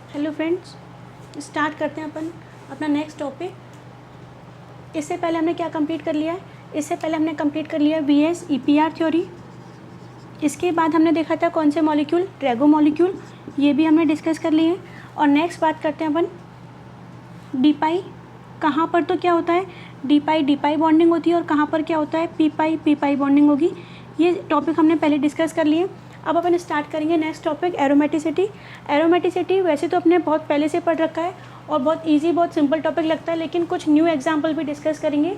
Hello friends, start करते हैं अपन अपना नेक्स्ट टॉपिक। इससे पहले हमने क्या कंप्लीट कर लिया है? इससे पहले हमने कंप्लीट कर लिया वीएस ईपीआर थ्योरी। इसके बाद हमने देखा था कौन से मॉलिक्यूल, ट्रैगो मॉलिक्यूल, ये भी हमने डिस्कस कर लिए हैं। और नेक्स्ट बात करते हैं अपन डीपाई। कहाँ पर तो क्या होता है, डीपाई बॉन्डिंग होती है, और कहाँ पर क्या होता है, पीपाई बॉन्डिंग होगी। ये टॉपिक हमने पहले डिस्कस कर लिए। अब अपन स्टार्ट करेंगे नेक्स्ट टॉपिक, एरोमेटिसिटी। एरोमेटिसिटी वैसे तो अपने बहुत पहले से पढ़ रखा है और बहुत इजी, बहुत सिंपल टॉपिक लगता है, लेकिन कुछ न्यू एग्जाम्पल भी डिस्कस करेंगे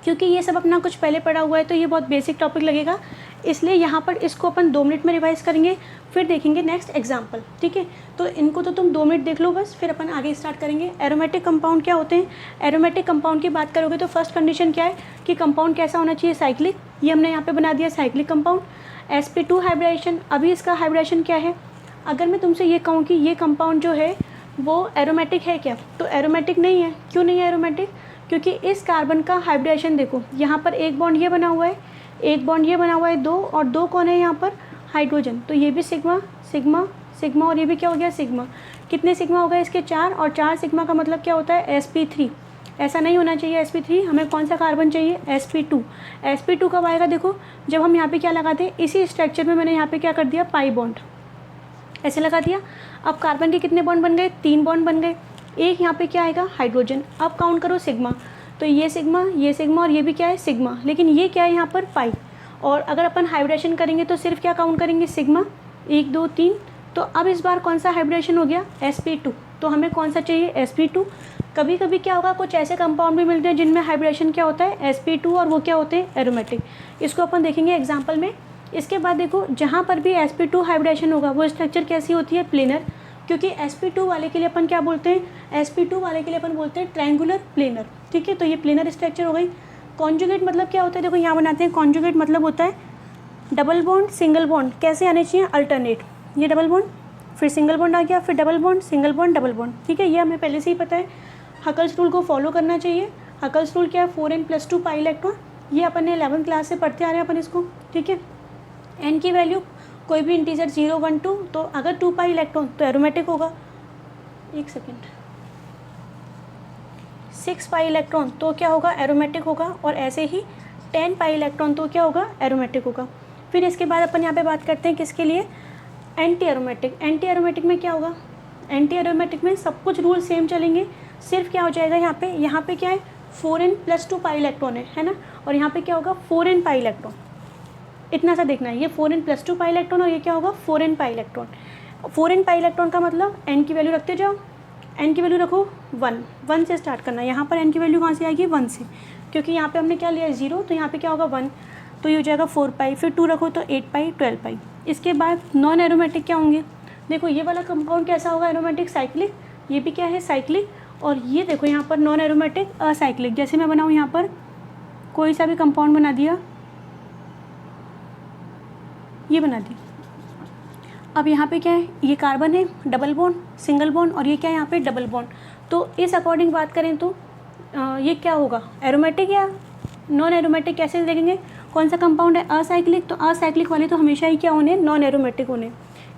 क्योंकि ये सब अपना कुछ पहले पढ़ा हुआ है, तो ये बहुत बेसिक टॉपिक लगेगा। इसलिए यहाँ पर इसको अपन 2 मिनट में रिवाइज करेंगे, फिर देखेंगे नेक्स्ट एग्जाम्पल। ठीक है, तो इनको तो तुम 2 मिनट देख लो बस, फिर अपन आगे स्टार्ट करेंगे। एरोमेटिक कंपाउंड क्या होते हैं? एरोमेटिक कंपाउंड की बात करोगे तो फर्स्ट कंडीशन क्या है कि कंपाउंड कैसा होना चाहिए, साइक्लिक। ये हमने यहाँ पे बना दिया साइक्लिक कंपाउंड। sp2 हाइब्रिडेशन, अभी इसका हाइब्रिडेशन क्या है? अगर मैं तुमसे ये कहूँ कि ये कंपाउंड जो है वो एरोमेटिक है क्या, तो एरोमेटिक नहीं है। क्यों नहीं है एरोमेटिक? क्योंकि इस कार्बन का हाइब्रिडेशन देखो, यहाँ पर एक बॉन्ड ये बना हुआ है, एक बॉन्ड ये बना हुआ है, 2, और 2 कौन है यहाँ पर, हाइड्रोजन। तो ये भी सिग्मा सिग्मा सिग्मा, और ये भी क्या हो गया, सिग्मा। कितने सिग्मा हो गए इसके? 4, और 4 सिग्मा का मतलब क्या होता है, sp3। ऐसा नहीं होना चाहिए sp3, हमें कौन सा कार्बन चाहिए, sp2। sp2 कब आएगा? देखो, जब हम यहाँ पे क्या लगाते हैं, इसी स्ट्रक्चर में मैंने यहाँ पे क्या कर दिया, पाई बॉन्ड ऐसे लगा दिया। अब कार्बन के कितने बॉन्ड बन गए, 3 बॉन्ड बन गए। एक यहाँ पे क्या आएगा, हाइड्रोजन। अब काउंट करो सिग्मा, तो ये सिग्मा और ये भी क्या है, सिग्मा। लेकिन ये क्या है यहाँ पर, पाई। और अगर अपन हाइब्रिडेशन करेंगे तो सिर्फ क्या काउंट करेंगे, सिग्मा, 1 2 3। तो अब इस बार कौन सा हाइब्रिडेशन हो गया, sp2। तो हमें कौन सा चाहिए, sp2। कभी कभी क्या होगा, कुछ ऐसे कंपाउंड भी मिलते हैं जिनमें हाइब्रिडेशन क्या होता है, sp2, और वो क्या होते हैं, एरोमेटिक। इसको अपन देखेंगे एग्जाम्पल में। इसके बाद देखो, जहाँ पर भी sp2 हाइब्रिडेशन होगा वो स्ट्रक्चर कैसी होती है, प्लेनर। क्योंकि sp2 वाले के लिए अपन क्या बोलते हैं, sp2 वाले के लिए अपन बोलते हैं ट्रायंगुलर प्लेनर। ठीक है, तो ये प्लेनर स्ट्रक्चर हो गई। कॉन्जुगेट मतलब क्या होता है, देखो यहाँ बनाते हैं। कॉन्जुगेट मतलब होता है डबल बॉन्ड सिंगल बॉन्ड कैसे आने चाहिए, अल्टरनेट। ये डबल बॉन्ड, फिर सिंगल बॉन्ड आ गया, फिर double bond, single bond, double bond. ठीक है, ये हमें पहले से ही पता है। हकल्स रूल को फॉलो करना चाहिए। हकल्स रूल क्या है, 4n+2 पाई इलेक्ट्रॉन। ये अपन ने 11th क्लास से पढ़ते आ रहे हैं अपन इसको। ठीक है, एन की वैल्यू कोई भी इंटीजर 0 1 2, तो अगर 2 पाई इलेक्ट्रॉन तो एरोमेटिक होगा। 1 सेकेंड, 6 पाई इलेक्ट्रॉन तो क्या होगा, एरोमेटिक होगा। और ऐसे ही 10 पाई इलेक्ट्रॉन तो क्या होगा, एरोमेटिक होगा। फिर इसके बाद अपन यहाँ पे बात करते हैं किसके लिए, एंटी एरोमेटिक। एंटी एरोमेटिक में क्या होगा, एंटी एरोमेटिक में सब कुछ रूल सेम चलेंगे। सिर्फ क्या हो जाएगा, यहाँ पे क्या है, 4n+2 पाई इलेक्ट्रॉन है ना। और यहाँ पे क्या होगा, 4n पाई इलेक्ट्रॉन। इतना सा देखना है, ये 4n+2 पाई इलेक्ट्रॉन, और ये क्या होगा, 4n pi electron. 4n pi electron का मतलब n की वैल्यू रखते जाओ। n की वैल्यू रखो 1 से स्टार्ट करना। यहाँ पर n की वैल्यू कहाँ से आएगी, 1 से, क्योंकि यहाँ पे हमने क्या लिया, 0, तो यहाँ पे क्या होगा, 1, तो ये हो जाएगा 4 पाई। फिर 2 रखो तो 8 पाई, 12 पाई। इसके बाद नॉन एरोमेटिक क्या होंगे, देखो ये वाला कंपाउंड कैसा होगा, एरोमेटिक, साइक्लिक। ये भी क्या है, साइक्लिक। और ये देखो यहाँ पर नॉन एरोमेटिक, असाइक्लिक। जैसे मैं बनाऊँ यहाँ पर कोई सा भी कंपाउंड बना दिया, ये बना दी। अब यहाँ पे क्या है, ये कार्बन है, डबल बॉन्ड, सिंगल बॉन्ड, और ये क्या है यहाँ पे, डबल बॉन्ड। तो इस अकॉर्डिंग बात करें तो ये क्या होगा, एरोमेटिक या नॉन एरोमेटिक, कैसे देखेंगे, कौन सा कंपाउंड है, असाइक्लिक। तो असाइक्लिक वाले तो हमेशा ही क्या होने, नॉन एरोमेटिक होने।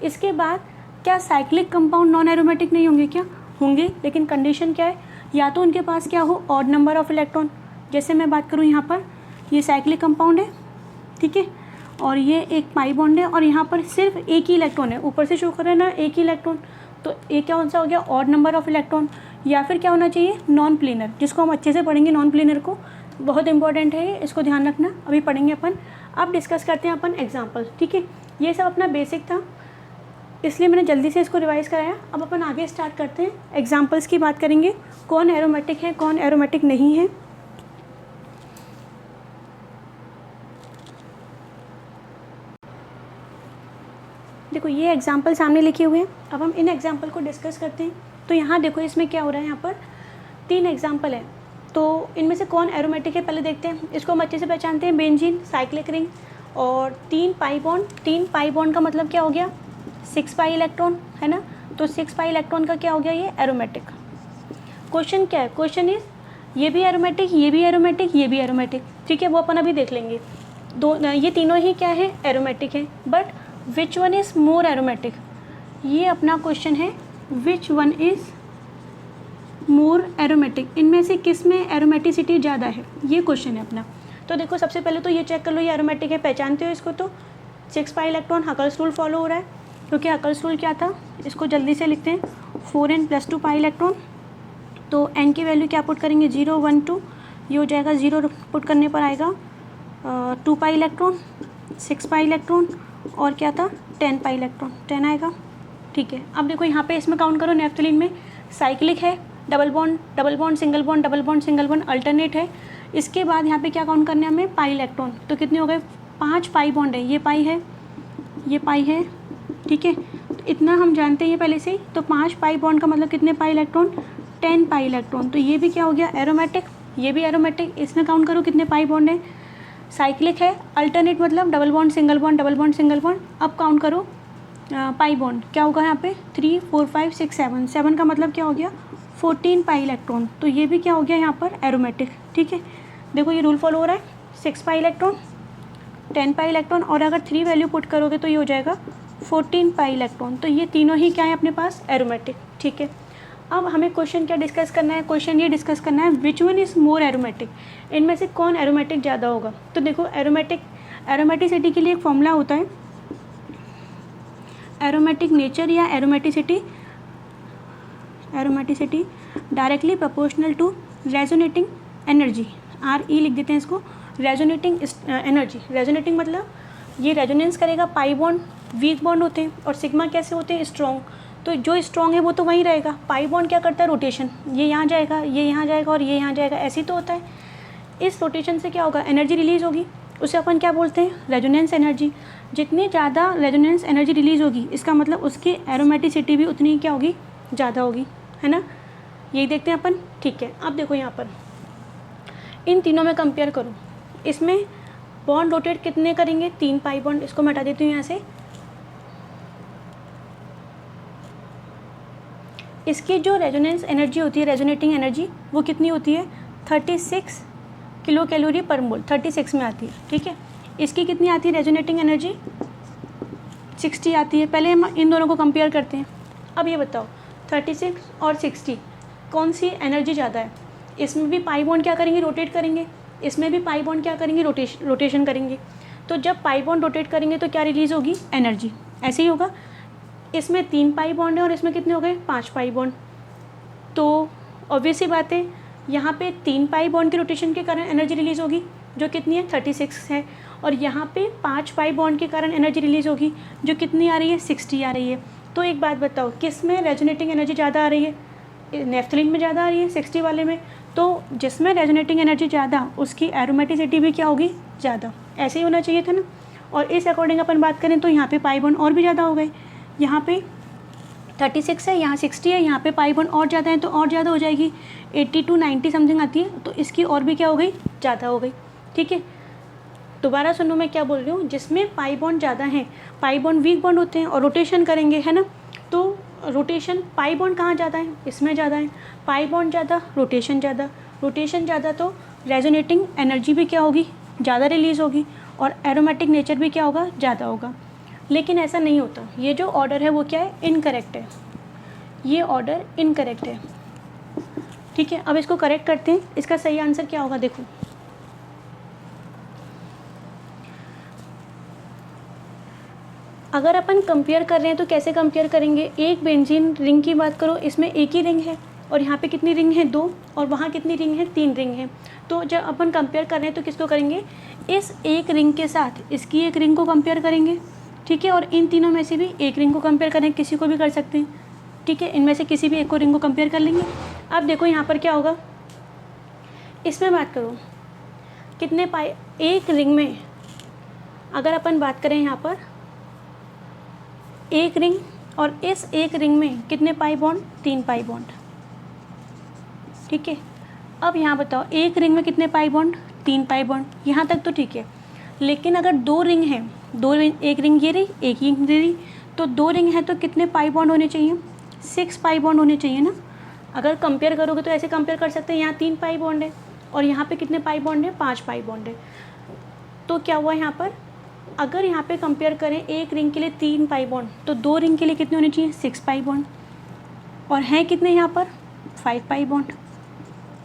इसके बाद क्या साइक्लिक कंपाउंड नॉन एरोमेटिक नहीं होंगे क्या, होंगे, लेकिन कंडीशन क्या है, या तो उनके पास क्या हो, ऑड नंबर ऑफ इलेक्ट्रॉन। जैसे मैं बात करूँ यहाँ पर, ये साइक्लिक कंपाउंड है, ठीक है, और ये एक पाई बॉन्ड है, और यहाँ पर सिर्फ एक ही इलेक्ट्रॉन है, ऊपर से शो कर रहे हैं ना, एक ही इलेक्ट्रॉन। तो एक क्या सा हो गया, ऑड नंबर ऑफ इलेक्ट्रॉन। या फिर क्या होना चाहिए, नॉन प्लेनर, जिसको हम अच्छे से पढ़ेंगे, नॉन प्लेनर को, बहुत इंपॉर्टेंट है, इसको ध्यान रखना, अभी पढ़ेंगे अपन। अब डिस्कस करते हैं अपन एग्जाम्पल। ठीक है, ये सब अपना बेसिक था, इसलिए मैंने जल्दी से इसको रिवाइज कराया। अब अपन आगे स्टार्ट करते हैं, एग्जाम्पल्स की बात करेंगे, कौन एरोमेटिक है, कौन एरोमेटिक नहीं है। देखो ये एग्जाम्पल सामने लिखे हुए हैं, अब हम इन एग्जाम्पल को डिस्कस करते हैं। तो यहाँ देखो, इसमें क्या हो रहा है, यहाँ पर 3 एग्जाम्पल है, तो इनमें से कौन एरोमेटिक है पहले देखते हैं। इसको हम अच्छे से पहचानते हैं, बेंजीन, साइक्लिक रिंग, और 3 पाई बॉन्ड। 3 पाई बॉन्ड का मतलब क्या हो गया, 6 पाई इलेक्ट्रॉन, है ना। तो 6 पाई इलेक्ट्रॉन का क्या हो गया, ये एरोमेटिक। क्वेश्चन क्या है, क्वेश्चन इज, ये भी एरोमेटिक, ये भी एरोमेटिक, ये भी एरोमेटिक। ठीक है, वो अपन अभी देख लेंगे। ये तीनों ही क्या है, एरोमेटिक है, but which one is more aromatic, ये अपना क्वेश्चन है which one is more aromatic, इनमें से किस में एरोमेटिसिटी ज़्यादा है, ये क्वेश्चन है अपना। तो देखो सबसे पहले तो ये चेक कर लो ये एरोमेटिक है, पहचानते हो इसको। तो 6 pi electron Huckel's rule follow हो रहा है, क्योंकि हकल्स रूल क्या था, इसको जल्दी से लिखते हैं 4n + 2 पाई इलेक्ट्रॉन। तो n की वैल्यू क्या पुट करेंगे 0 1 2, ये हो जाएगा 0 पुट करने पर आएगा 2 पाई इलेक्ट्रॉन, 6 पाई इलेक्ट्रॉन और क्या था 10 पाई इलेक्ट्रॉन, 10 आएगा। ठीक है, अब देखो यहाँ पे इसमें काउंट करो, नेफ्थलीन में साइक्लिक है, double bond single bond double bond single bond alternate है। इसके बाद यहाँ पे क्या काउंट करना है हमें, पाई इलेक्ट्रॉन। तो कितने हो गए 5 पाई बॉन्ड है, ये पाई है, ये पाई है। ठीक है, तो इतना हम जानते हैं पहले से ही। तो 5 पाई बॉन्ड का मतलब कितने पाई इलेक्ट्रॉन, 10 पाई इलेक्ट्रॉन। तो ये भी क्या हो गया एरोमेटिक, ये भी एरोमेटिक। इसमें काउंट करो कितने पाई बॉन्ड है, साइक्लिक है, अल्टरनेट मतलब double bond single bond double bond single bond. अब काउंट करो पाई बॉन्ड, क्या होगा यहाँ पे 3 4 5 6 7, 7 का मतलब क्या हो गया 14 पाई इलेक्ट्रॉन। तो ये भी क्या हो गया यहाँ पर एरोमेटिक। ठीक है, देखो ये रूल फॉलो हो रहा है, 6 पाई इलेक्ट्रॉन, 10 पाई इलेक्ट्रॉन और अगर 3 वैल्यू पुट करोगे तो ये हो जाएगा 14 पाई इलेक्ट्रॉन। तो ये तीनों ही क्या है अपने पास एरोमेटिक। ठीक है, अब हमें क्वेश्चन क्या डिस्कस करना है, क्वेश्चन ये डिस्कस करना है which one is more aromatic, इनमें से कौन एरोमेटिक ज़्यादा होगा। तो देखो एरोमेटिसिटी के लिए एक फॉर्मूला होता है, एरोमेटिक नेचर या aromaticity directly proportional to resonating energy, RE लिख देते हैं इसको, रेजोनेटिंग एनर्जी। रेजोनेटिंग मतलब ये रेजोनेंस करेगा, पाई बॉन्ड वीक बॉन्ड होते हैं और सिग्मा कैसे होते हैं स्ट्रॉन्ग। तो जो स्ट्रॉन्ग है वो तो वहीं रहेगा, पाई बॉन्ड क्या करता है रोटेशन, ये यहाँ जाएगा ये यहाँ जाएगा और ये यहाँ जाएगा, ऐसे ही तो होता है। इस रोटेशन से क्या होगा एनर्जी रिलीज़ होगी, उसे अपन क्या बोलते हैं रेजोनेंस एनर्जी। जितनी ज़्यादा रेजोनेंस एनर्जी रिलीज़ होगी इसका मतलब उसकी एरोमेटिसिटी भी उतनी क्या होगी ज़्यादा होगी, है ना। यही देखते हैं अपन। ठीक है, अब देखो यहाँ पर इन तीनों में कंपेयर करो, इसमें बॉन्ड रोटेट कितने करेंगे 3 पाई बॉन्ड, इसको मैं हटा देती हूँ यहाँ से। इसकी जो रेजोनेंस एनर्जी होती है रेजोनेटिंग एनर्जी वो कितनी होती है 36 किलो कैलोरी पर मोल, 36 में आती है। ठीक है, इसकी कितनी आती है रेजोनेटिंग एनर्जी 60 आती है। पहले हम इन दोनों को कंपेयर करते हैं। अब ये बताओ 36 और 60 कौन सी एनर्जी ज़्यादा है। इसमें भी पाई बॉन्ड क्या करेंगे रोटेट करेंगे, इसमें भी पाई बॉन्ड क्या करेंगे रोटेशन करेंगे। तो जब पाई बॉन्ड रोटेट करेंगे तो क्या रिलीज़ होगी एनर्जी, ऐसे ही होगा। इसमें 3 पाई बॉन्ड है और इसमें कितने हो गए 5 पाई बॉन्ड। तो ऑब्वियस सी बात है यहाँ पे 3 पाई बॉन्ड के रोटेशन के कारण एनर्जी रिलीज़ होगी जो कितनी है 36 है, और यहाँ पे 5 पाई बॉन्ड के कारण एनर्जी रिलीज़ होगी जो कितनी आ रही है 60 आ रही है। तो एक बात बताओ किस में रेजोनेटिंग एनर्जी ज़्यादा आ रही है, नेफ्थलीन में ज़्यादा आ रही है 60 वाले में। तो जिसमें रेजोनेटिंग एनर्जी ज़्यादा उसकी एरोमेटिसिटी भी क्या होगी ज़्यादा, ऐसे ही होना चाहिए था ना। और इस अकॉर्डिंग अपन बात करें तो यहाँ पे पाई बॉन्ड और भी ज़्यादा हो गए, यहाँ पे 36 है यहाँ 60 है, यहाँ पे पाई बॉन्ड और ज़्यादा है तो और ज़्यादा हो जाएगी 80 to 90 समथिंग आती है, तो इसकी और भी क्या हो गई ज़्यादा हो गई। ठीक है, दोबारा सुनो मैं क्या बोल रही हूँ, जिसमें पाई बॉन्ड ज़्यादा हैं, पाई बॉन्ड वीक बॉन्ड होते हैं और रोटेशन करेंगे, है ना। तो रोटेशन पाई बॉन्ड कहाँ ज़्यादा है, इसमें ज़्यादा है, पाई बॉन्ड ज़्यादा रोटेशन ज़्यादा, रोटेशन ज़्यादा तो रेजोनेटिंग एनर्जी भी क्या होगी ज़्यादा रिलीज़ होगी और एरोमेटिक नेचर भी क्या होगा ज़्यादा होगा। लेकिन ऐसा नहीं होता, ये जो ऑर्डर है वो क्या है इनकरेक्ट है, ये ऑर्डर इनकरेक्ट है। ठीक है, अब इसको करेक्ट करते हैं, इसका सही आंसर क्या होगा देखो। अगर अपन कंपेयर कर रहे हैं तो कैसे कंपेयर करेंगे, एक बेंजीन रिंग की बात करो, इसमें एक ही रिंग है और यहाँ पे कितनी रिंग है 2 और वहाँ कितनी रिंग है 3 रिंग है। तो जब अपन कंपेयर कर रहे हैं तो किसको करेंगे, इस एक रिंग के साथ इसकी एक रिंग को कंपेयर करेंगे। ठीक है, और इन तीनों में से भी एक रिंग को कंपेयर करें, किसी को भी कर सकते हैं। ठीक है, इनमें से किसी भी एक को रिंग को कंपेयर कर लेंगे। अब देखो यहाँ पर क्या होगा, इसमें बात करो कितने पाई एक रिंग में, अगर अपन बात करें यहाँ पर एक रिंग और इस एक रिंग में कितने पाई बॉन्ड 3 पाई बॉन्ड। ठीक है, अब यहाँ बताओ एक रिंग में कितने पाई बॉन्ड 3 पाई बॉन्ड, यहाँ तक तो ठीक है। लेकिन अगर 2 रिंग हैं, 2 रिंग, एक रिंग ये रही एक ही ये रही, तो 2 रिंग है तो कितने पाई बॉन्ड होने चाहिए 6 पाई बॉन्ड होने चाहिए ना। अगर कंपेयर करोगे तो ऐसे कंपेयर कर सकते हैं, यहाँ 3 पाई बॉन्ड है और यहाँ पे कितने पाई बॉन्ड है 5 पाई बॉन्ड है। तो क्या हुआ यहाँ पर, अगर यहाँ पे कंपेयर करें एक रिंग के लिए 3 पाई बॉन्ड तो 2 रिंग के लिए कितने होने चाहिए 6 पाई बॉन्ड। और हैं कितने यहाँ पर 5 पाई बॉन्ड।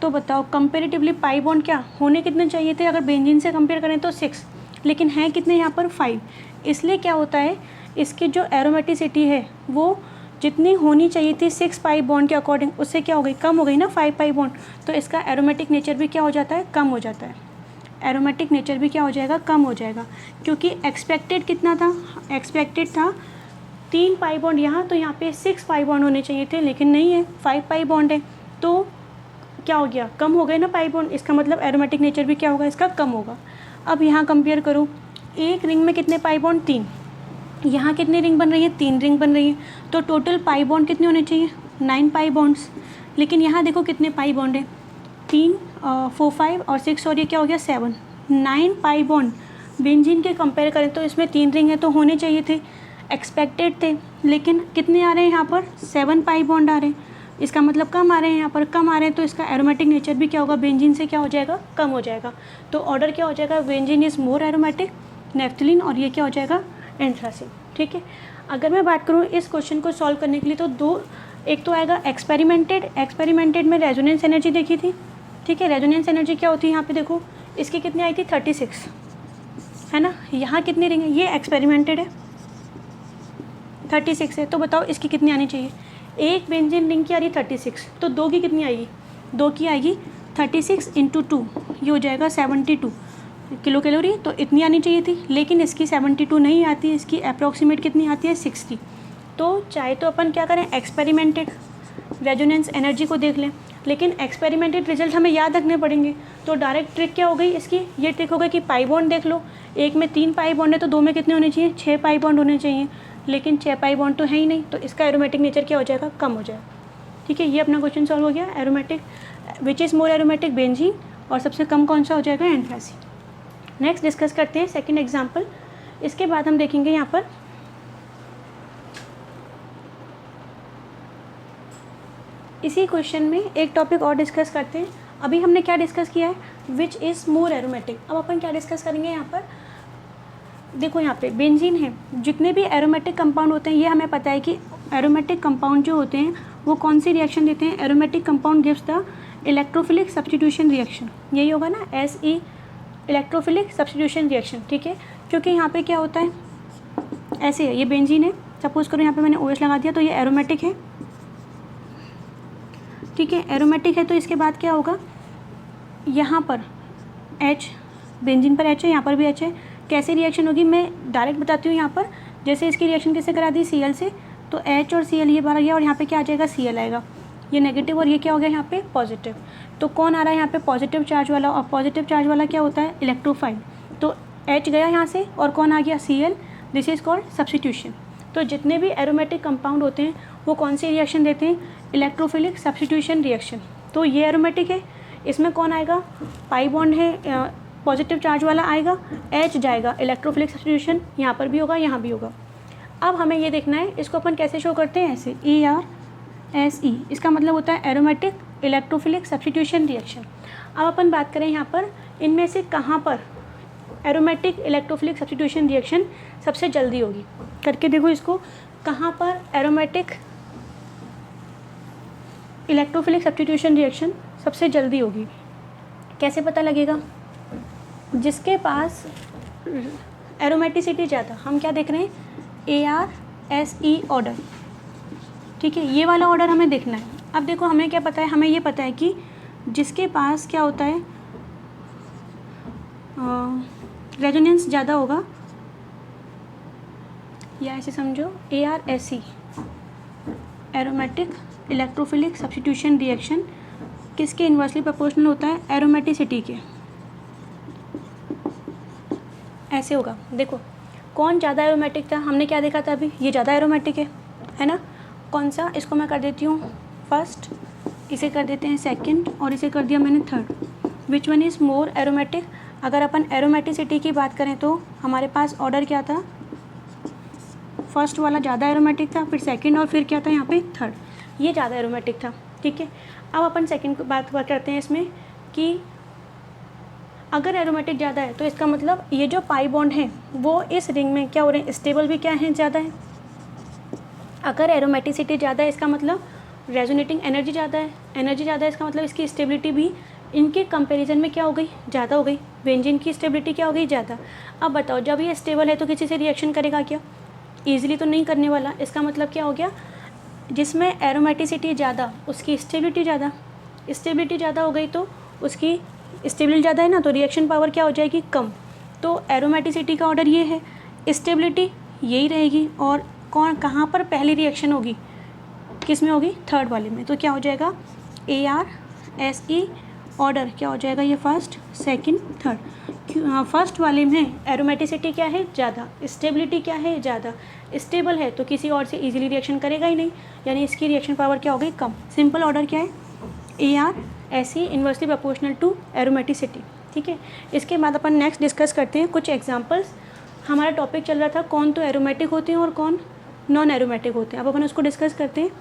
तो बताओ कंपेरेटिवली पाई बॉन्ड क्या होने कितने चाहिए थे, अगर बेंजीन से कंपेयर करें तो 6, लेकिन हैं कितने यहाँ पर 5। इसलिए क्या होता है, इसकी जो एरोमेटिसिटी है वो जितनी होनी चाहिए थी 6 पाई बॉन्ड के अकॉर्डिंग, उससे क्या हो गई, कम हो गई ना 5 पाई बॉन्ड। तो इसका एरोमेटिक नेचर भी क्या हो जाता है, कम हो जाता है। एरोमेटिक नेचर भी क्या हो जाएगा, कम हो जाएगा, क्योंकि एक्सपेक्टेड कितना था, एक्सपेक्टेड था 3 पाई बॉन्ड यहाँ, तो यहाँ पे 6 पाई बॉन्ड होने चाहिए थे, लेकिन नहीं है, 5 पाई बॉन्ड है। तो क्या हो गया, कम हो गए ना पाई बॉन्ड, इसका मतलब एरोमेटिक नेचर भी क्या होगा, इसका कम होगा। अब यहाँ कंपेयर करो, एक रिंग में कितने पाई बॉन्ड, 3, यहाँ कितनी रिंग बन रही है, 3 रिंग बन रही है, तो टोटल पाई बॉन्ड कितने होने चाहिए, 9 पाई बॉन्ड्स। लेकिन यहाँ देखो कितने पाई बॉन्ड है, 3 4 5 और 6 और ये क्या हो गया 7, 9 पाई बॉन्ड। बेंजीन के कंपेयर करें तो इसमें 3 रिंग है तो होने चाहिए थे, एक्सपेक्टेड थे, लेकिन कितने आ रहे हैं यहाँ पर, 7 पाई बॉन्ड आ रहे हैं। इसका मतलब कम आ रहे हैं, यहाँ पर कम आ रहे हैं, तो इसका एरोमेटिक नेचर भी क्या होगा, बेंजीन से क्या हो जाएगा, कम हो जाएगा। तो ऑर्डर क्या हो जाएगा, benzene is more aromatic, naphthalene, और ये क्या हो जाएगा, एंथ्रासिन। ठीक है, अगर मैं बात करूँ इस क्वेश्चन को सॉल्व करने के लिए तो दो, एक तो आएगा एक्सपेरिमेंटेड में रेजोनेंस एनर्जी देखी थी। ठीक है, रेजोनेंस एनर्जी क्या होती है, यहाँ पे देखो इसकी कितनी आई थी 36, है ना, यहाँ कितनी रिंग है, ये एक्सपेरिमेंटेड है 36 है, तो बताओ इसकी कितनी आनी चाहिए, एक बेंजीन रिंग की आ रही 36, तो 2 की कितनी आएगी, 2 की आएगी 36 × 2, ये हो जाएगा 72 किलो कैलोरी, तो इतनी आनी चाहिए थी, लेकिन इसकी 72 नहीं आती, इसकी अप्रॉक्सीमेट कितनी आती है 60। तो चाहे तो अपन क्या करें, एक्सपेरिमेंटेड रेजोनेंस एनर्जी को देख लें, लेकिन एक्सपेरिमेंटेड रिजल्ट हमें याद रखने पड़ेंगे। तो डायरेक्ट ट्रिक क्या हो गई इसकी, ये ट्रिक हो गई कि पाई बॉन्ड देख लो, एक में 3 पाई बॉन्ड है तो 2 में कितने होने चाहिए, 6 पाई बॉन्ड होने चाहिए, लेकिन 6 पाई बॉन्ड तो है ही नहीं, तो इसका एरोमेटिक नेचर क्या हो जाएगा, कम हो जाएगा। ठीक है, ये अपना क्वेश्चन सॉल्व हो गया। Aromatic which is more aromatic, benzene, और सबसे कम कौन सा हो जाएगा, एंथ्रासिन। नेक्स्ट डिस्कस करते हैं सेकंड एग्जांपल। इसके बाद हम देखेंगे यहाँ पर इसी क्वेश्चन में एक टॉपिक और डिस्कस करते हैं। अभी हमने क्या डिस्कस किया है, विच इज़ मोर एरोमेटिक। अब अपन क्या डिस्कस करेंगे यहाँ पर, देखो यहाँ पे बेंजीन है, जितने भी एरोमेटिक कंपाउंड होते हैं ये हमें पता है कि एरोमेटिक कंपाउंड जो होते हैं वो कौन सी रिएक्शन देते हैं, aromatic compound gives the electrophilic substitution reaction, यही होगा ना, SE इलेक्ट्रोफिलिक सब्स्टिट्यूशन रिएक्शन। ठीक है, क्योंकि यहाँ पे क्या होता है, ऐसे है, ये बेंजीन है, सपोज करो यहाँ पे मैंने OH लगा दिया, तो ये एरोमेटिक है। ठीक है, एरोमेटिक है, तो इसके बाद क्या होगा, यहाँ पर H, बेंजीन पर H है, यहाँ पर भी H है, कैसे रिएक्शन होगी मैं डायरेक्ट बताती हूँ। यहाँ पर जैसे इसकी रिएक्शन कैसे करा दी, Cl से, तो H और Cl ये बाहर आ गया, और यहाँ पे क्या आ जाएगा, Cl आएगा, ये नेगेटिव और ये क्या हो गया यहाँ पे पॉजिटिव। तो कौन आ रहा है यहाँ पे, पॉजिटिव चार्ज वाला, और पॉजिटिव चार्ज वाला क्या होता है, इलेक्ट्रोफाइल। तो H गया यहाँ से और कौन आ गया, Cl, this is called substitution. तो जितने भी एरोमेटिक कंपाउंड होते हैं वो कौन सी रिएक्शन देते हैं, इलेक्ट्रोफिलिक सब्स्टिट्यूशन रिएक्शन। तो ये एरोमेटिक है, इसमें कौन आएगा, पाई बॉन्ड है, पॉजिटिव चार्ज वाला आएगा, H जाएगा, इलेक्ट्रोफिलिक सब्स्टिट्यूशन यहाँ पर भी होगा, यहाँ भी होगा। अब हमें ये देखना है इसको अपन कैसे शो करते हैं, ऐसे ERSE, इसका मतलब होता है एरोमेटिक इलेक्ट्रोफिलिक सब्स्टिट्यूशन रिएक्शन। अब अपन बात करें यहाँ पर इनमें से कहाँ पर एरोमेटिक इलेक्ट्रोफिलिक सब्स्टिट्यूशन रिएक्शन सबसे जल्दी होगी, करके देखो इसको, कहाँ पर एरोमेटिक इलेक्ट्रोफिलिक सब्स्टिट्यूशन रिएक्शन सबसे जल्दी होगी, कैसे पता लगेगा, जिसके पास एरोमेटिसिटी ज़्यादा, हम क्या देख रहे हैं, ARSE ऑर्डर। ठीक है, ये वाला ऑर्डर हमें देखना है। अब देखो हमें क्या पता है, हमें ये पता है कि जिसके पास क्या होता है, रेजोनेंस ज़्यादा होगा, या ऐसे समझो ARSE aromatic electrophilic substitution reaction किसके इन्वर्सली प्रोपोर्शनल होता है, एरोमेटिसिटी के, ऐसे होगा। देखो कौन ज़्यादा एरोमेटिक था, हमने क्या देखा था अभी, ये ज़्यादा एरोमेटिक है ना, कौन सा, इसको मैं कर देती हूँ फर्स्ट, इसे कर देते हैं सेकंड, और इसे कर दिया मैंने third. Which one is more aromatic, अगर अपन एरोमेटिसिटी की बात करें तो हमारे पास ऑर्डर क्या था, फर्स्ट वाला ज़्यादा एरोमेटिक था, फिर सेकंड, और फिर क्या था यहाँ पे थर्ड, ये ज़्यादा एरोमेटिक था। ठीक है, अब अपन सेकंड की बात करते हैं इसमें कि अगर एरोमेटिक ज़्यादा है तो इसका मतलब ये जो पाई बॉन्ड है वो इस रिंग में क्या हो रहे हैं, स्टेबल भी क्या है, ज़्यादा है। अगर एरोमेटिसिटी ज़्यादा है इसका मतलब रेजोनेटिंग एनर्जी ज़्यादा है, एनर्जी ज़्यादा है, इसका मतलब इसकी स्टेबिलिटी भी इनके कंपैरिजन में क्या हो गई, ज़्यादा हो गई। बेंजीन की स्टेबिलिटी क्या हो गई, ज़्यादा। अब बताओ जब ये स्टेबल है तो किसी से रिएक्शन करेगा क्या, ईजिली तो नहीं करने वाला। इसका मतलब क्या हो गया, जिसमें एरोमेटिसिटी ज़्यादा उसकी स्टेबिलिटी ज़्यादा, स्टेबिलिटी ज़्यादा हो गई तो उसकी स्टेबिलिटी ज़्यादा है ना, तो रिएक्शन पावर क्या हो जाएगी, कम। तो एरोमेटिसिटी का ऑर्डर ये है, स्टेबिलिटी यही रहेगी, और कौन कहाँ पर पहली रिएक्शन होगी, किस में होगी, थर्ड वाले में। तो क्या हो जाएगा ARSE ऑर्डर क्या हो जाएगा, ये फर्स्ट सेकंड थर्ड। फर्स्ट वाले में एरोमेटिसिटी क्या है, ज़्यादा, स्टेबिलिटी क्या है, ज़्यादा। स्टेबल है तो किसी और से इजीली रिएक्शन करेगा ही नहीं, यानी इसकी रिएक्शन पावर क्या हो गई, कम। सिंपल ऑर्डर क्या है, ARSE inversely proportional to aromaticity. ठीक है, इसके बाद अपन नेक्स्ट डिस्कस करते हैं कुछ एग्जांपल्स। हमारा टॉपिक चल रहा था कौन तो एरोमेटिक होते हैं और कौन नॉन एरोमेटिक होते हैं। अब अपन उसको डिस्कस करते हैं।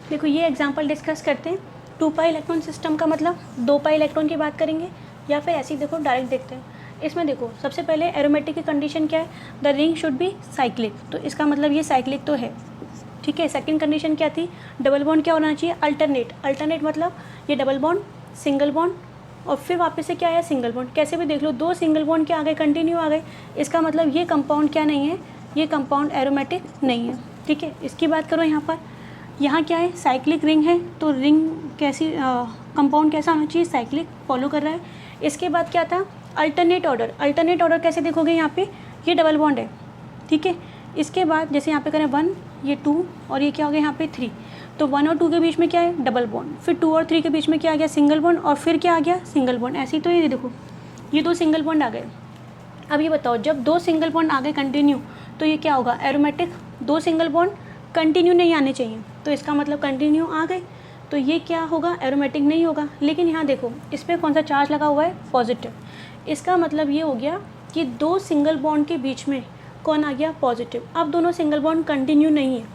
देखो ये एग्जांपल डिस्कस करते हैं। 2 पाई इलेक्ट्रॉन सिस्टम का मतलब 2 पाई इलेक्ट्रॉन की बात करेंगे, या फिर ऐसे ही देखो डायरेक्ट देखते हैं। इसमें देखो सबसे पहले एरोमेटिक की कंडीशन क्या है, the ring should be cyclic, तो इसका मतलब ये साइक्लिक तो है। ठीक है, सेकंड कंडीशन क्या थी, डबल बॉन्ड क्या होना चाहिए, अल्टरनेट। अल्टरनेट मतलब ये डबल बॉन्ड, सिंगल बॉन्ड, और फिर वापस से क्या आया, सिंगल बॉन्ड। कैसे भी देख लो, 2 सिंगल बॉन्ड क्या आ गए, कंटिन्यू आ गए। इसका मतलब ये कंपाउंड क्या नहीं है, ये कंपाउंड एरोमेटिक नहीं है। ठीक है, इसकी बात करो यहाँ क्या है, साइक्लिक रिंग है, तो रिंग कैसी, कंपाउंड कैसा होना चाहिए, साइक्लिक, फॉलो कर रहा है। इसके बाद क्या था, अल्टरनेट ऑर्डर। अल्टरनेट ऑर्डर कैसे देखोगे, यहाँ पे ये डबल बॉन्ड है। ठीक है, इसके बाद जैसे यहाँ पे करें 1, ये 2, और ये क्या हो गया यहाँ पे 3, तो 1 और 2 के बीच में क्या है, डबल बॉन्ड। फिर 2 और 3 के बीच में क्या आ गया, सिंगल बॉन्ड, और फिर क्या आ गया, सिंगल बॉन्ड। ऐसे ही तो ये देखो ये 2 सिंगल बॉन्ड आ गए। अब ये बताओ जब 2 सिंगल बॉन्ड आ गए कंटिन्यू, तो ये क्या होगा, एरोमेटिक। 2 सिंगल बॉन्ड कंटिन्यू नहीं आने चाहिए, तो इसका मतलब कंटिन्यू आ गए, तो ये क्या होगा, एरोमेटिक नहीं होगा। लेकिन यहाँ देखो इस पर कौन सा चार्ज लगा हुआ है, पॉजिटिव। इसका मतलब ये हो गया कि 2 सिंगल बॉन्ड के बीच में कौन आ गया, पॉजिटिव। अब दोनों सिंगल बॉन्ड कंटिन्यू नहीं है,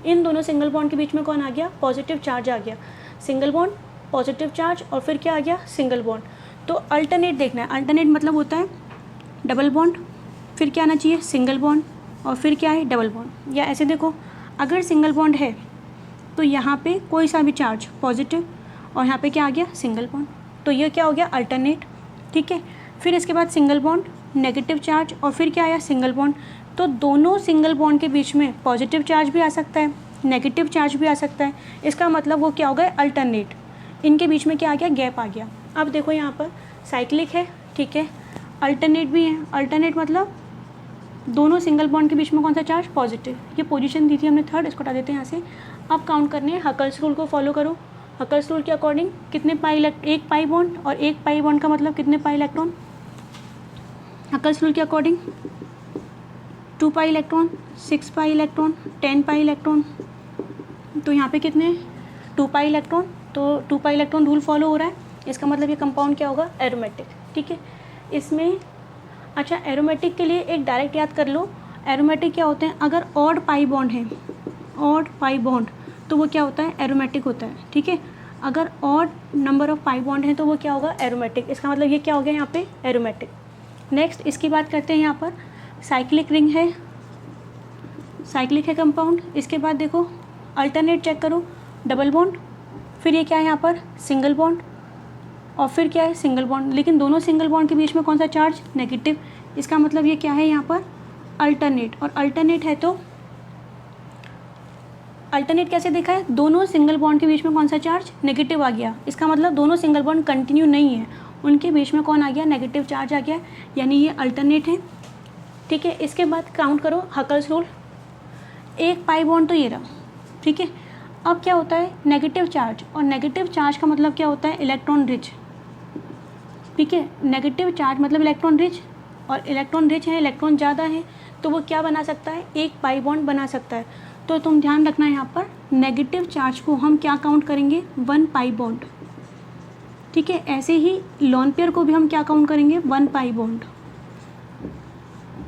इन दोनों सिंगल बॉन्ड के बीच में कौन आ गया, पॉजिटिव चार्ज आ गया। सिंगल बॉन्ड, पॉजिटिव चार्ज, और फिर क्या आ गया, सिंगल बॉन्ड। तो अल्टरनेट देखना है, अल्टरनेट मतलब होता है डबल बॉन्ड, फिर क्या आना चाहिए, सिंगल बॉन्ड, और फिर क्या है, डबल बॉन्ड। या ऐसे देखो, अगर सिंगल बॉन्ड है तो यहाँ पे कोई सा भी चार्ज पॉजिटिव, और यहाँ पे क्या आ गया, सिंगल बॉन्ड, तो ये क्या हो गया, अल्टरनेट। ठीक है, फिर इसके बाद सिंगल बॉन्ड, नेगेटिव चार्ज, और फिर क्या आया, सिंगल बॉन्ड। तो दोनों सिंगल बॉन्ड के बीच में पॉजिटिव चार्ज भी आ सकता है, नेगेटिव चार्ज भी आ सकता है। इसका मतलब वो क्या हो गया, अल्टरनेट। इनके बीच में क्या आ गया, गैप आ गया। अब देखो यहाँ पर साइक्लिक है, ठीक है, अल्टरनेट भी है। अल्टरनेट मतलब दोनों सिंगल बॉन्ड के बीच में कौन सा चार्ज, पॉजिटिव। ये पोजीशन दी थी हमने थर्ड, इसको हटा देते हैं यहाँ से। अब काउंट करने हैं, हकल्स रूल को फॉलो करो। हकल्स रूल के अकॉर्डिंग कितने पाई, एक पाई बॉन्ड, और एक पाई बॉन्ड का मतलब कितने पाई इलेक्ट्रॉन। हकल्स रूल के according 2 pi electron, 6 pi electron, 10 pi electron. तो यहाँ पे कितने, 2 पाई इलेक्ट्रॉन, तो 2 पाई इलेक्ट्रॉन रूल फॉलो हो रहा है। इसका मतलब ये कंपाउंड क्या होगा, एरोमेटिक। ठीक है, इसमें अच्छा एरोमेटिक के लिए एक डायरेक्ट याद कर लो, एरोमेटिक क्या होते हैं, अगर ऑड पाई बॉन्ड है, ऑड पाई बॉन्ड, तो वो क्या होता है, एरोमेटिक होता है। ठीक है, अगर odd number of pi bond है तो वो क्या होगा, एरोमेटिक। इसका मतलब ये क्या हो गया यहाँ पे, एरोमेटिक। नेक्स्ट इसकी बात करते हैं, यहाँ पर साइक्लिक रिंग है, साइक्लिक है कंपाउंड। इसके बाद देखो अल्टरनेट चेक करो, डबल बॉन्ड, फिर ये क्या है यहाँ पर, सिंगल बॉन्ड, और फिर क्या है, सिंगल बॉन्ड। लेकिन दोनों सिंगल बॉन्ड के बीच में कौन सा चार्ज, नेगेटिव। इसका मतलब ये क्या है यहाँ पर, अल्टरनेट। और अल्टरनेट है तो अल्टरनेट कैसे देखा है, दोनों सिंगल बॉन्ड के बीच में कौन सा चार्ज, नेगेटिव आ गया। इसका मतलब दोनों सिंगल बॉन्ड कंटिन्यू नहीं है, उनके बीच में कौन आ गया, नेगेटिव चार्ज आ गया, यानी ये अल्टरनेट है। ठीक है, इसके बाद काउंट करो हकल्स रूल, एक पाई बॉन्ड तो ये रहा। ठीक है, अब क्या होता है, नेगेटिव चार्ज, और नेगेटिव चार्ज का मतलब क्या होता है, इलेक्ट्रॉन रिच। ठीक है, नेगेटिव चार्ज मतलब इलेक्ट्रॉन रिच, और इलेक्ट्रॉन रिच है, इलेक्ट्रॉन ज़्यादा है, तो वो क्या बना सकता है, एक पाई बॉन्ड बना सकता है। तो तुम ध्यान रखना यहाँ पर, नेगेटिव चार्ज को हम क्या काउंट करेंगे, 1 पाई बॉन्ड। ठीक है, ऐसे ही लोन पेयर को भी हम क्या काउंट करेंगे, 1 पाई बॉन्ड।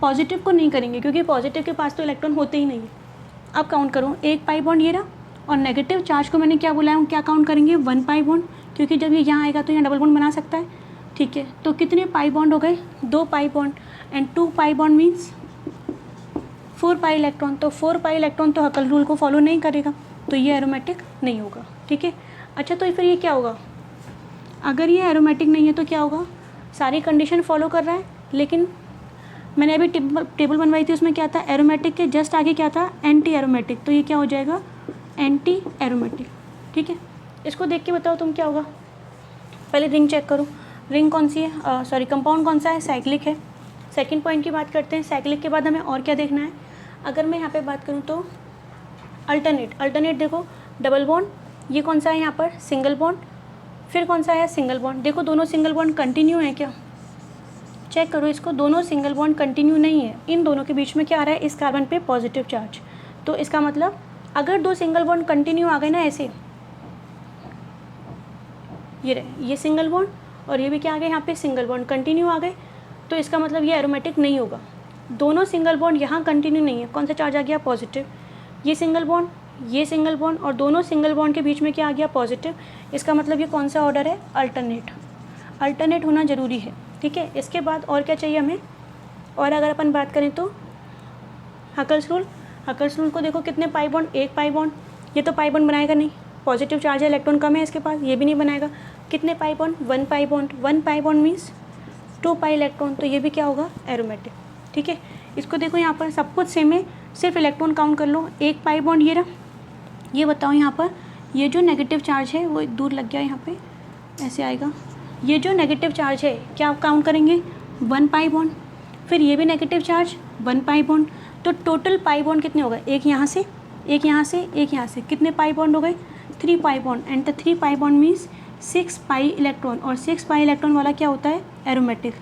पॉजिटिव को नहीं करेंगे क्योंकि पॉजिटिव के पास तो इलेक्ट्रॉन होते ही नहीं है। अब काउंट करो, एक पाई बॉन्ड ये रहा, और नेगेटिव चार्ज को मैंने क्या बोला है, हम क्या काउंट करेंगे, 1 पाई बॉन्ड, क्योंकि जब ये यहाँ आएगा तो यहाँ डबल बॉन्ड बना सकता है। ठीक है, तो कितने पाई बॉन्ड हो गए, 2 pi bond, and 2 pi bond means 4 pi electron. तो 4 पाई इलेक्ट्रॉन तो हकल रूल को फॉलो नहीं करेगा, तो ये एरोमेटिक नहीं होगा, ठीक है। अच्छा, तो फिर ये क्या होगा, अगर ये एरोमेटिक नहीं है तो क्या होगा, सारी कंडीशन फॉलो कर रहा है, लेकिन मैंने अभी टेबल बनवाई थी, उसमें क्या था, एरोमेटिक के जस्ट आगे क्या था, एंटी एरोमेटिक, तो ये क्या हो जाएगा, एंटी एरोमेटिक, ठीक है। इसको देख के बताओ तुम क्या होगा। पहले रिंग चेक करो, रिंग कौन सी है, सॉरी कंपाउंड कौन सा है, साइक्लिक है। सेकंड पॉइंट की बात करते हैं, साइक्लिक के बाद हमें और क्या देखना है। अगर मैं यहाँ पे बात करूँ तो अल्टरनेट देखो, डबल बॉन्ड, ये कौन सा है यहाँ पर, सिंगल बॉन्ड, फिर कौन सा है, सिंगल बॉन्ड। देखो दोनों सिंगल बॉन्ड कंटिन्यू है क्या, चेक करो इसको, दोनों सिंगल बॉन्ड कंटिन्यू नहीं है, इन दोनों के बीच में क्या आ रहा है, इस कार्बन पे पॉजिटिव चार्ज। तो इसका मतलब अगर दो सिंगल बॉन्ड कंटिन्यू आ गए ना ऐसे, ये रहे, ये सिंगल बॉन्ड और ये भी क्या आ गए, यहाँ पे सिंगल बॉन्ड कंटिन्यू आ गए, तो इसका मतलब ये एरोमेटिक नहीं होगा। दोनों सिंगल बॉन्ड यहाँ कंटिन्यू नहीं है, कौन सा चार्ज आ गया, पॉजिटिव, ये सिंगल बॉन्ड और दोनों सिंगल बॉन्ड के बीच में क्या आ गया, पॉजिटिव। इसका मतलब ये कौन सा ऑर्डर है, अल्टरनेट होना ज़रूरी है, ठीक है। इसके बाद और क्या चाहिए हमें, और अगर अपन बात करें तो हकल्स रूल को देखो, कितने पाई बॉन्ड, एक पाई बॉन्ड, ये तो पाई बॉन्ड बनाएगा नहीं, पॉजिटिव चार्ज है, इलेक्ट्रॉन कम है इसके पास, ये भी नहीं बनाएगा। कितने pi bond, one pi bond means 2 pi electron, तो ये भी क्या होगा, एरोमेटिक, ठीक है। इसको देखो यहाँ पर सब कुछ सेम है, सिर्फ इलेक्ट्रॉन काउंट कर लो, एक पाई बॉन्ड ये रहा। ये बताओ यहाँ पर ये जो नेगेटिव चार्ज है वो दूर लग गया, यहाँ पे ऐसे आएगा, ये जो नेगेटिव चार्ज है क्या काउंट करेंगे, 1 पाई बॉन्ड, फिर ये भी नेगेटिव चार्ज 1 पाई बॉन्ड, तो टोटल पाई बॉन्ड कितने हो गए, एक यहाँ से, एक यहाँ से, एक यहाँ से, कितने पाई बॉन्ड हो गए, 3 pi bond, and the 3 pi bond means 6 pi electron, और 6 पाई इलेक्ट्रॉन वाला क्या होता है, एरोमेटिक,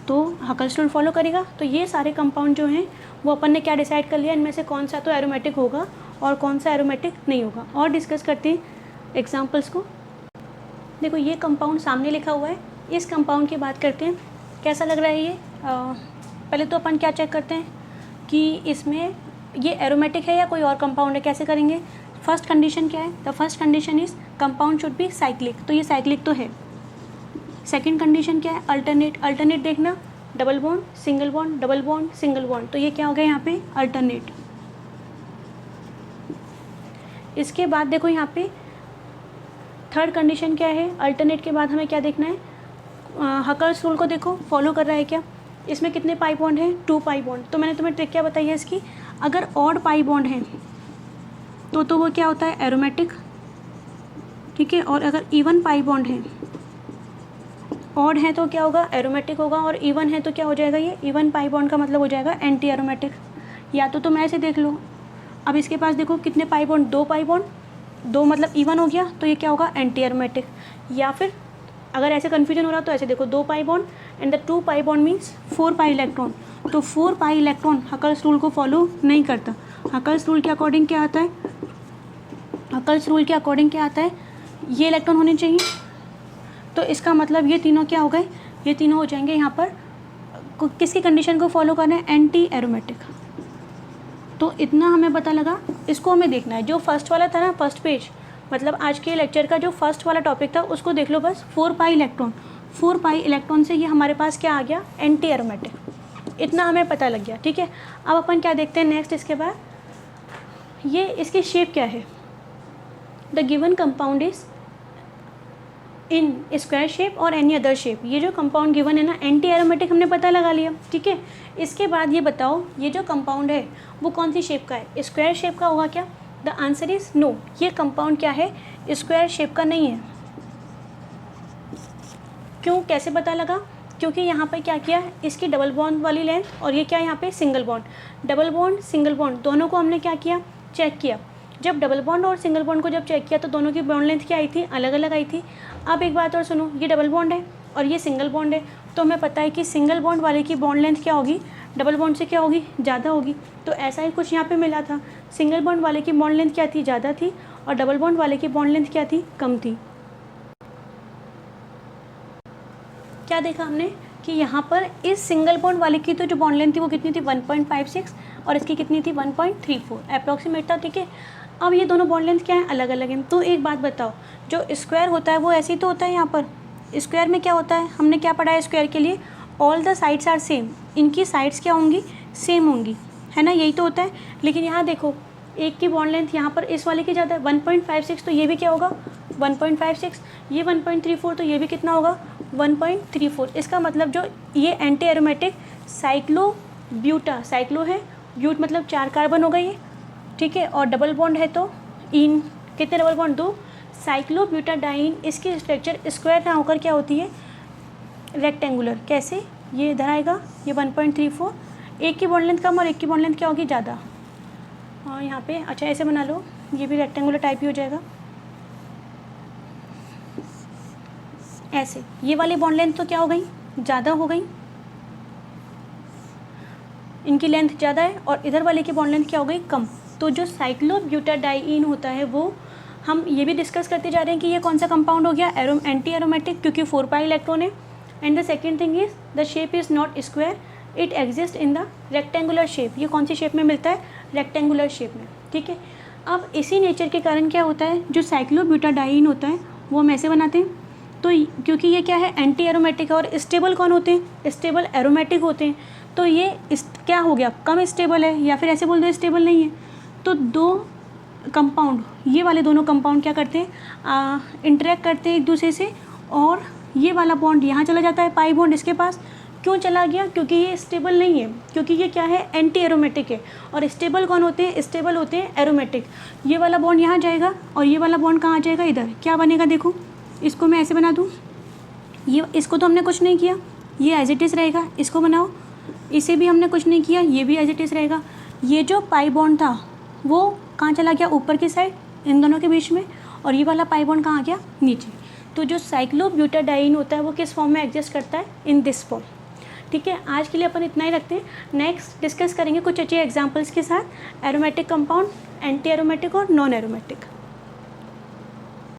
तो हकल्स रूल फॉलो करेगा। तो ये सारे कंपाउंड जो हैं वो अपन ने क्या डिसाइड कर लिया, इनमें से कौन सा तो एरोमेटिक होगा और कौन सा एरोमेटिक नहीं होगा। और डिस्कस करते हैं एग्जाम्पल्स को। देखो ये कंपाउंड सामने लिखा हुआ है, इस कंपाउंड की बात करते हैं, कैसा लग रहा है ये। पहले तो अपन क्या चेक करते हैं कि इसमें ये एरोमेटिक है या कोई और कंपाउंड है, कैसे करेंगे। फर्स्ट कंडीशन क्या है, the first condition is compound should be cyclic, तो ये साइक्लिक तो है। सेकंड कंडीशन क्या है, अल्टरनेट देखना, double bond single bond, double bond single bond, तो ये क्या हो गया यहाँ पे, अल्टरनेट। इसके बाद देखो यहाँ पे थर्ड कंडीशन क्या है, अल्टरनेट के बाद हमें क्या देखना है, हकल्स रूल को देखो फॉलो कर रहा है क्या। इसमें कितने पाई बॉन्ड हैं, 2 पाई बॉन्ड, तो मैंने तुम्हें ट्रिक क्या बताई है इसकी, अगर ऑड पाई बॉन्ड है तो वो क्या होता है, एरोमेटिक, ठीक है। और अगर इवन पाई बॉन्ड है, ऑड है तो क्या होगा, एरोमेटिक होगा, और इवन है तो क्या हो जाएगा, ये इवन पाई बॉन्ड का मतलब हो जाएगा एंटी एरोमेटिक। या तो तुम ऐसे देख लो, अब इसके पास देखो कितने पाई बॉन्ड, 2 पाई बॉन्ड, 2 मतलब इवन हो गया, तो ये क्या होगा, एंटी एरोमेटिक। या फिर अगर ऐसे कन्फ्यूजन हो रहा तो ऐसे देखो, 2 pi bond and the 2 pi bond means 4 pi electron, तो 4 पाई इलेक्ट्रॉन हकल्स रूल को फॉलो नहीं करता। हकल्स रूल के अकॉर्डिंग क्या आता है, हकल्स रूल के अकॉर्डिंग क्या आता है, ये इलेक्ट्रॉन होने चाहिए, तो इसका मतलब ये तीनों क्या हो गए, ये तीनों हो जाएंगे यहाँ पर किसकी कंडीशन को फॉलो करना है, एंटी एरोमेटिक। तो इतना हमें पता लगा, इसको हमें देखना है। जो फर्स्ट वाला था ना, फर्स्ट पेज, मतलब आज के लेक्चर का जो फर्स्ट वाला टॉपिक था उसको देख लो बस, 4 पाई इलेक्ट्रॉन, 4 पाई इलेक्ट्रॉन से ये हमारे पास क्या आ गया, एंटी एरोमेटिक, इतना हमें पता लग गया, ठीक है। अब अपन क्या देखते हैं नेक्स्ट, इसके बाद ये इसकी शेप क्या है, the given compound is in square shape और एनी अदर शेप। ये जो कंपाउंड गिवन है ना, एंटी एरोमेटिक हमने पता लगा लिया, ठीक है। इसके बाद ये बताओ ये जो कंपाउंड है वो कौन सी शेप का है, स्क्वायर शेप का होगा क्या, द आंसर इज नो, ये कंपाउंड क्या है, स्क्वायर शेप का नहीं है। क्यों, कैसे पता लगा, क्योंकि यहाँ पे क्या किया, इसकी डबल बॉन्ड वाली लेंथ और ये क्या है यहाँ पे single bond, double bond single bond दोनों को हमने क्या किया, चेक किया। जब डबल बॉन्ड और सिंगल बॉन्ड को जब चेक किया तो दोनों की बॉन्ड लेंथ क्या आई थी, अलग अलग आई थी। अब एक बात और सुनो, ये डबल बॉन्ड है और ये सिंगल बॉन्ड है, तो हमें पता है कि सिंगल बॉन्ड वाले की बॉन्ड लेंथ क्या होगी, डबल बॉन्ड से क्या होगी, ज़्यादा होगी। तो ऐसा ही कुछ यहाँ पे मिला था, सिंगल बॉन्ड वाले की बॉन्ड लेंथ क्या थी, ज़्यादा थी, और डबल बॉन्ड वाले की बॉन्ड लेंथ क्या थी, कम थी। क्या देखा हमने कि यहाँ पर इस सिंगल बॉन्ड वाले की तो जो बॉन्ड लेंथ थी वो कितनी थी, 1.56, और इसकी कितनी थी, 1.34 अप्रॉक्सीमेट था, ठीक है। अब ये दोनों बॉन्ड लेंथ क्या है, अलग अलग हैं। तो एक बात बताओ, जो स्क्वायर होता है वो ऐसे ही तो होता है, यहाँ पर स्क्वायर में क्या होता है, हमने क्या पढ़ा है स्क्वायर के लिए, all the sides are same, इनकी साइड्स क्या होंगी, सेम होंगी, है ना, यही तो होता है। लेकिन यहाँ देखो एक की बॉन्ड लेंथ यहाँ पर इस वाले की ज़्यादा है 1.56, तो ये भी क्या होगा 1.56, ये 1.34, तो ये भी कितना होगा 1.34। इसका मतलब जो ये एंटी एरोमेटिक साइक्लो है, ब्यूट मतलब 4 कार्बन हो गई ये, ठीक है, और डबल बॉन्ड है तो इन कितने डबल बॉन्ड 2, साइक्लोब्यूटाडाइन इसकी स्ट्रक्चर स्क्वायर ना होकर क्या होती है रेक्टेंगुलर। कैसे, ये इधर आएगा, ये 1.34, एक की बॉन्ड लेंथ कम और एक की बॉन्ड लेंथ क्या होगी ज़्यादा, हाँ यहाँ पे अच्छा ऐसे बना लो, ये भी रेक्टेंगुलर टाइप ही हो जाएगा ऐसे। ये वाली बॉन्ड लेंथ तो क्या हो गई ज़्यादा हो गई, इनकी लेंथ ज़्यादा है, और इधर वाले की बॉन्ड लेंथ क्या हो गई कम। तो जो साइक्लोब्यूटाडाइन होता है वो हम ये भी डिस्कस करते जा रहे हैं कि ये कौन सा कंपाउंड हो गया एंटी एरोमेटिक, क्योंकि 4 पाई इलेक्ट्रॉन है। And the second thing is the shape is not square, it exist in the rectangular shape. ये कौन सी शेप में मिलता है रेक्टेंगुलर शेप में, ठीक है। अब इसी नेचर के कारण क्या होता है, जो साइक्लोब्यूटाडाइन होता है वो हम ऐसे बनाते हैं, तो क्योंकि ये क्या है एंटी एरोमेटिक है, और स्टेबल कौन होते हैं स्टेबल एरोमेटिक होते हैं, तो ये क्या हो गया कम स्टेबल है, या फिर ऐसे बोल दो स्टेबल नहीं है। तो दो कंपाउंड, ये वाले दोनों कंपाउंड क्या करते हैं इंटरेक्ट करते हैं एक दूसरे से, और ये वाला बॉन्ड यहाँ चला जाता है पाई बॉन्ड इसके पास। क्यों चला गया, क्योंकि ये स्टेबल नहीं है, क्योंकि ये क्या है एंटी एरोमेटिक है, और स्टेबल कौन होते हैं स्टेबल होते हैं एरोमेटिक। ये वाला बॉन्ड यहाँ जाएगा और ये वाला बॉन्ड कहाँ जाएगा इधर, क्या बनेगा देखो, इसको मैं ऐसे बना दूँ, ये इसको तो हमने कुछ नहीं किया, ये एज इट इज़ रहेगा, इसको बनाओ, इसे भी हमने कुछ नहीं किया, ये भी एज इट इज़ रहेगा। ये जो पाई बॉन्ड था वो कहाँ चला गया ऊपर की साइड इन दोनों के बीच में, और ये वाला पाई बॉन्ड कहाँ आ गया नीचे। तो जो साइक्लोब्यूटाडाइन होता है वो किस फॉर्म में एग्जिस्ट करता है इन दिस फॉर्म, ठीक है। आज के लिए अपन इतना ही रखते हैं, नेक्स्ट डिस्कस करेंगे कुछ अच्छे एग्जांपल्स के साथ एरोमेटिक कंपाउंड, एंटी एरोमेटिक और नॉन एरोमेटिक।